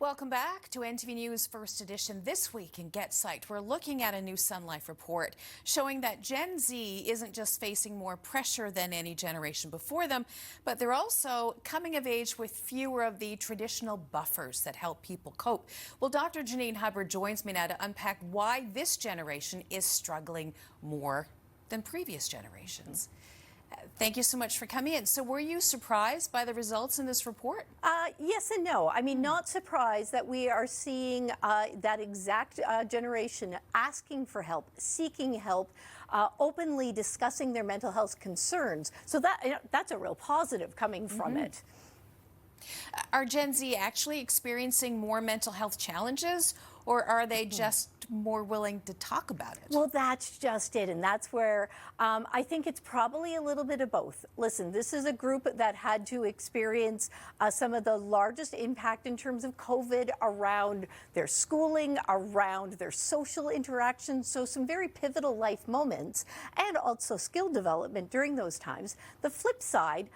Welcome back to NTV News First Edition. This week in Get Psyched, we're looking at a new SunLife report showing that Gen Z isn't just facing more pressure than any generation before them, but they're also coming of age with fewer of the traditional buffers that help people cope. Well, Dr. Janine Hubbard joins me now to unpack why this generation is struggling more than previous generations. Thank you so much for coming in. So were you surprised by the results in this report? Yes and no. I mean, not surprised that we are seeing that exact generation asking for help, seeking help, openly discussing their mental health concerns. So that's a real positive coming from it. Are Gen Z actually experiencing more mental health challenges, or are they just more willing to talk about it? Well, that's just it. And that's where I think it's probably a little bit of both. Listen, this is a group that had to experience some of the largest impact in terms of COVID around their schooling, around their social interactions. So some very pivotal life moments and also skill development during those times. The flip side,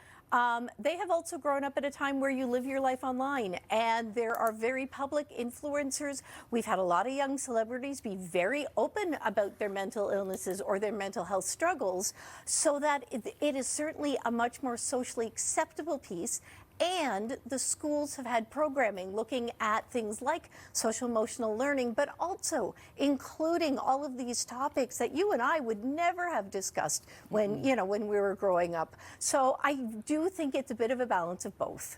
they have also grown up at a time where you live your life online, and there are very public influencers. We've had a lot of young celebrities be very open about their mental illnesses or their mental health struggles, so that it is certainly a much more socially acceptable piece. And the schools have had programming looking at things like social emotional learning, but also including all of these topics that you and I would never have discussed when, when we were growing up. So I do think it's a bit of a balance of both.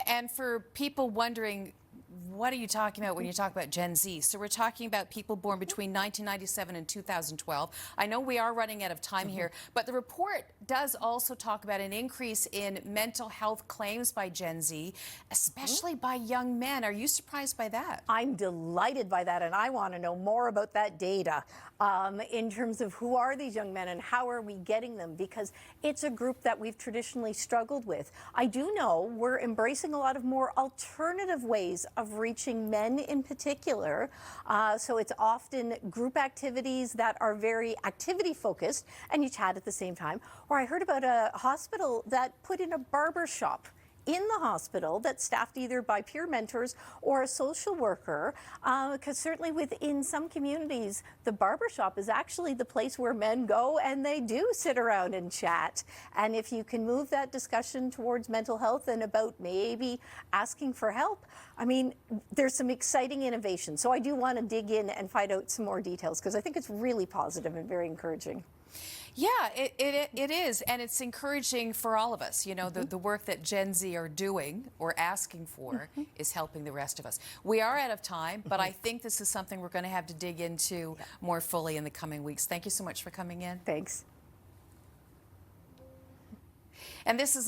And for people wondering, what are you talking about when you talk about Gen Z? So we're talking about people born between 1997 and 2012. I know we are running out of time here, but the report does also talk about an increase in mental health claims by Gen Z, especially by young men. Are you surprised by that? I'm delighted by that, and I want to know more about that data in terms of who are these young men and how are we getting them, because it's a group that we've traditionally struggled with. I do know we're embracing a lot of more alternative ways of reaching men in particular. So it's often group activities that are very activity focused and you chat at the same time. Or I heard about a hospital that put in a barber shop in the hospital that's staffed either by peer mentors or a social worker, because certainly within some communities, the barbershop is actually the place where men go and they do sit around and chat. And if you can move that discussion towards mental health and about maybe asking for help, I mean, there's some exciting innovation. So I do want to dig in and find out some more details, because I think it's really positive and very encouraging. Yeah, it is, and it's encouraging for all of us. You know, the work that Gen Z are doing or asking for is helping the rest of us. We are out of time, but I think this is something we're going to have to dig into more fully in the coming weeks. Thank you so much for coming in. Thanks. And this is